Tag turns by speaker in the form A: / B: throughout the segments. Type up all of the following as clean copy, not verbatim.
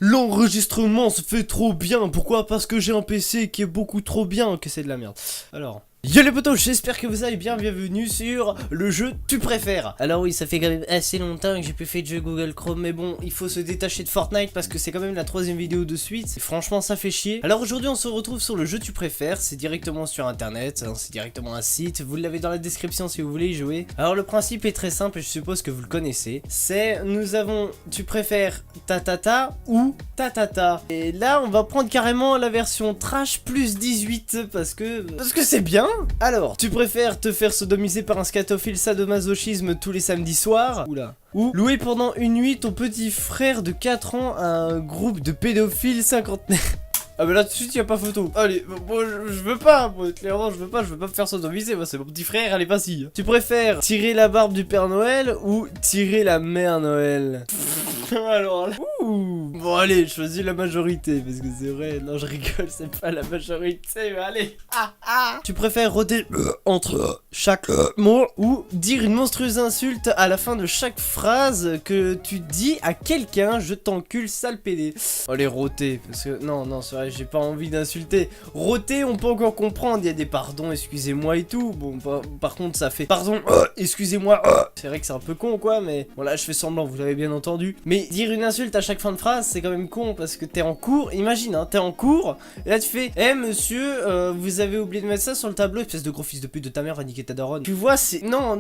A: L'enregistrement se fait trop bien. Pourquoi? Parce que j'ai un PC qui est beaucoup trop bien. Que c'est de la merde. Alors... Yo les potos, j'espère que vous allez bien, bienvenue sur le jeu tu préfères. Alors oui, ça fait quand même assez longtemps que j'ai plus fait de jeu Google Chrome, mais bon, il faut se détacher de Fortnite parce que c'est quand même la 3ème vidéo de suite, et franchement ça fait chier. Alors aujourd'hui on se retrouve sur le jeu tu préfères, c'est directement sur internet, hein, c'est directement un site, vous l'avez dans la description si vous voulez y jouer. Alors le principe est très simple et je suppose que vous le connaissez, c'est nous avons tu préfères tatata ou tatata. Et là on va prendre carrément la version trash plus 18 parce que c'est bien. Alors, tu préfères te faire sodomiser par un scatophile sadomasochisme tous les samedis soirs? Oula. Ou louer pendant une nuit ton petit frère de 4 ans à un groupe de pédophiles cinquantenaires? Ah mais là tout de suite y a pas photo. Allez, moi je veux pas, moi clairement je veux pas me faire sodomiser, moi c'est mon petit frère, allez vas-y. Tu préfères tirer la barbe du Père Noël ou tirer la Mère Noël? Alors là... Ouh. Bon allez, choisis la majorité, parce que c'est vrai, non je rigole, c'est pas la majorité, mais allez. Tu préfères rôder entre chaque mot ou dire une monstrueuse insulte à la fin de chaque phrase que tu dis à quelqu'un? Je t'encule sale pédé. Allez, rôter, parce que non c'est vrai, j'ai pas envie d'insulter. Rôter on peut encore comprendre, il y a des pardons, excusez-moi et tout. Bon par contre ça fait pardon, excusez-moi. C'est vrai que c'est un peu con quoi, mais bon là je fais semblant, vous l'avez bien entendu. Mais dire une insulte à chaque fin de phrase c'est quand même con parce que t'es en cours, imagine hein, t'es en cours et là tu fais monsieur, vous avez oublié de mettre ça sur le tableau, espèce de gros fils de pute de ta mère, va niquer ta daronne. Tu vois, c'est... Non,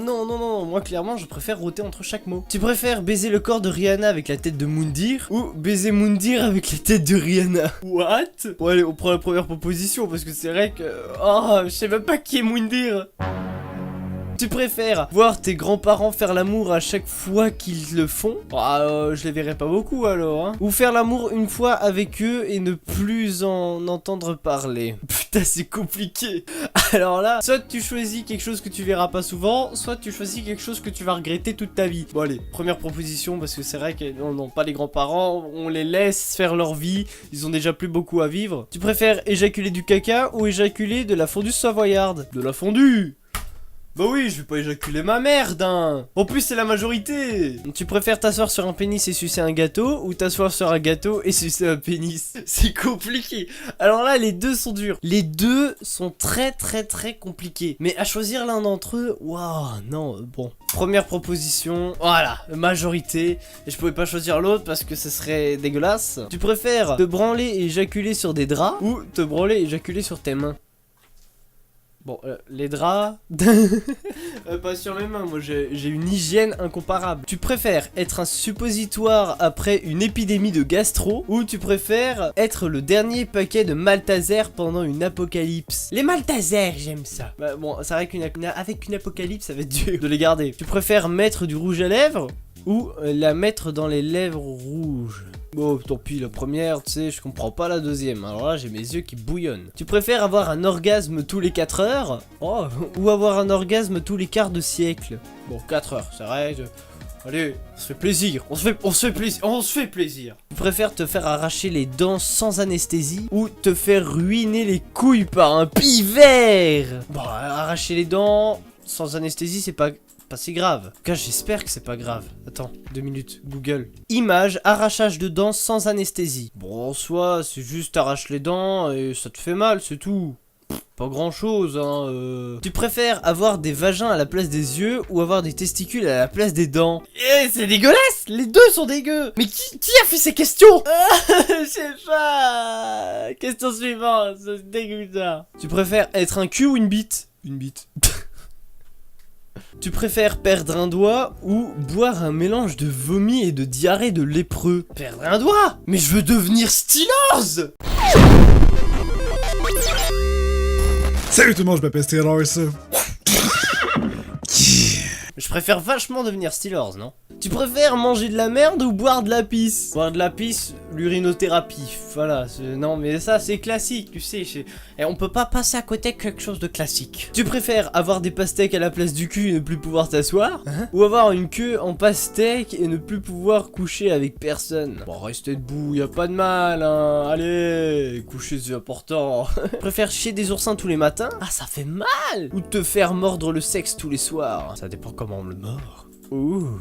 A: moi clairement je préfère rôter entre chaque mot. Tu préfères baiser le corps de Rihanna avec la tête de Moundir ou baiser Moundir avec la tête de Rihanna? What? Bon allez, on prend la première proposition parce que c'est vrai que... Oh, je sais même pas qui est Moundir. Tu préfères voir tes grands-parents faire l'amour à chaque fois qu'ils le font? Je les verrai pas beaucoup alors, hein. Ou faire l'amour une fois avec eux et ne plus en entendre parler? Putain, c'est compliqué. Alors là, soit tu choisis quelque chose que tu verras pas souvent, soit tu choisis quelque chose que tu vas regretter toute ta vie. Bon allez, première proposition, parce que c'est vrai que non, pas les grands-parents, on les laisse faire leur vie, ils ont déjà plus beaucoup à vivre. Tu préfères éjaculer du caca ou éjaculer de la fondue savoyarde? De la fondue! Bah oui, je vais pas éjaculer ma merde, hein. En plus, c'est la majorité. Tu préfères t'asseoir sur un pénis et sucer un gâteau ou t'asseoir sur un gâteau et sucer un pénis? C'est compliqué. Alors là, les deux sont durs. Les deux sont très compliqués. Mais à choisir l'un d'entre eux, waouh, non, bon. Première proposition, voilà, majorité. Et je pouvais pas choisir l'autre parce que ce serait dégueulasse. Tu préfères te branler et éjaculer sur des draps ou te branler et éjaculer sur tes mains? Bon, les draps... pas sur mes mains, moi j'ai une hygiène incomparable. Tu préfères être un suppositoire après une épidémie de gastro ou tu préfères être le dernier paquet de Malteser pendant une apocalypse? Les Malteser, j'aime ça. Bah bon, c'est vrai qu'avec une apocalypse, ça va être dur de les garder. Tu préfères mettre du rouge à lèvres ou la mettre dans les lèvres rouges? Bon, tant pis, la première, tu sais, je comprends pas la deuxième. Alors là, j'ai mes yeux qui bouillonnent. Tu préfères avoir un orgasme tous les 4 heures ou avoir un orgasme tous les quarts de siècle? Bon, 4 heures, c'est vrai. Allez, on se fait plaisir. On se fait plaisir. Tu préfères te faire arracher les dents sans anesthésie ou te faire ruiner les couilles par un pivert? Bon, arracher les dents sans anesthésie, c'est pas si grave. En tout cas, j'espère que c'est pas grave. Attends, 2 minutes. Google. Image, arrachage de dents sans anesthésie. Bon, en soi, c'est juste t'arraches les dents et ça te fait mal, c'est tout. Pas grand chose, hein. Tu préfères avoir des vagins à la place des yeux ou avoir des testicules à la place des dents? Eh, c'est dégueulasse. Les deux sont dégueux. Mais qui a fait ces questions? Je sais pas. Question suivante, c'est dégueulasse. Tu préfères être un cul ou une bite? Une bite. Tu préfères perdre un doigt ou boire un mélange de vomi et de diarrhée de lépreux? Perdre un doigt? Mais je veux devenir Steelers!
B: Salut tout le monde, je m'appelle Steelers.
A: Je préfère vachement devenir Steelers, non? Tu préfères manger de la merde ou boire de la pisse? Boire de la pisse, l'urinothérapie, voilà, non mais ça c'est classique, tu sais, et on peut pas passer à côté de quelque chose de classique. Tu préfères avoir des pastèques à la place du cul et ne plus pouvoir t'asseoir? Ou avoir une queue en pastèque et ne plus pouvoir coucher avec personne? Bon, restez debout, y a pas de mal, hein, allez, coucher c'est important. Tu préfères chier des oursins tous les matins? Ah, ça fait mal! Ou te faire mordre le sexe tous les soirs? Ça dépend comment on le mord. Ouh.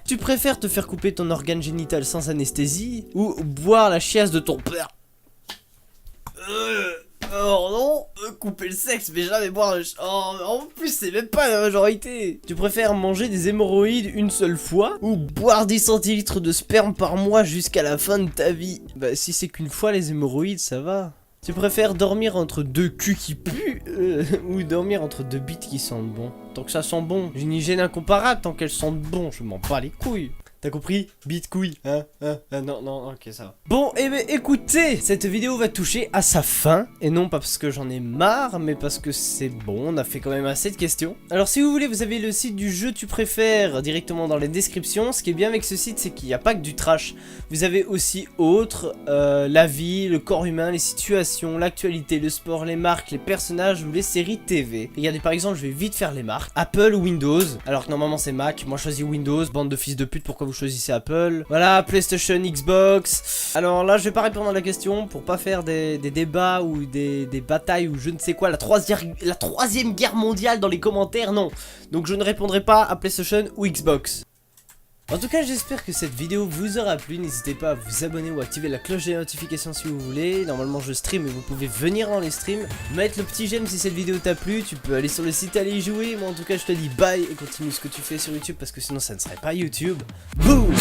A: Tu préfères te faire couper ton organe génital sans anesthésie ou boire la chiasse de ton père? Oh non, couper le sexe mais jamais boire le... Oh, en plus c'est même pas la majorité. Tu préfères manger des hémorroïdes une seule fois ou boire 10 centilitres de sperme par mois jusqu'à la fin de ta vie? Bah si c'est qu'une fois les hémorroïdes ça va. Tu préfères dormir entre deux culs qui puent ou dormir entre deux bites qui sentent bon? Tant que ça sent bon, j'ai une hygiène incomparable, tant qu'elles sentent bon, je m'en bats les couilles. T'as compris? Bite couille, hein? Non, ok, ça va. Bon, eh ben, écoutez, cette vidéo va toucher à sa fin, et non pas parce que j'en ai marre, mais parce que c'est bon, on a fait quand même assez de questions. Alors si vous voulez, vous avez le site du jeu tu préfères directement dans les descriptions. Ce qui est bien avec ce site, c'est qu'il n'y a pas que du trash. Vous avez aussi autre, la vie, le corps humain, les situations, l'actualité, le sport, les marques, les personnages ou les séries TV. Regardez par exemple, je vais vite faire les marques. Apple ou Windows, alors que normalement c'est Mac, moi je choisis Windows, bande de fils de pute, pourquoi vous choisissez Apple? Voilà, PlayStation, Xbox. Alors là, je vais pas répondre à la question pour pas faire des débats ou des batailles ou je ne sais quoi, la troisième guerre mondiale dans les commentaires, non. Donc je ne répondrai pas à PlayStation ou Xbox. En tout cas, j'espère que cette vidéo vous aura plu. N'hésitez pas à vous abonner ou activer la cloche des notifications si vous voulez. Normalement, je stream et vous pouvez venir dans les streams. Mettre le petit j'aime si cette vidéo t'a plu. Tu peux aller sur le site, aller y jouer. Moi, en tout cas, je te dis bye et continue ce que tu fais sur YouTube parce que sinon, ça ne serait pas YouTube. Boum!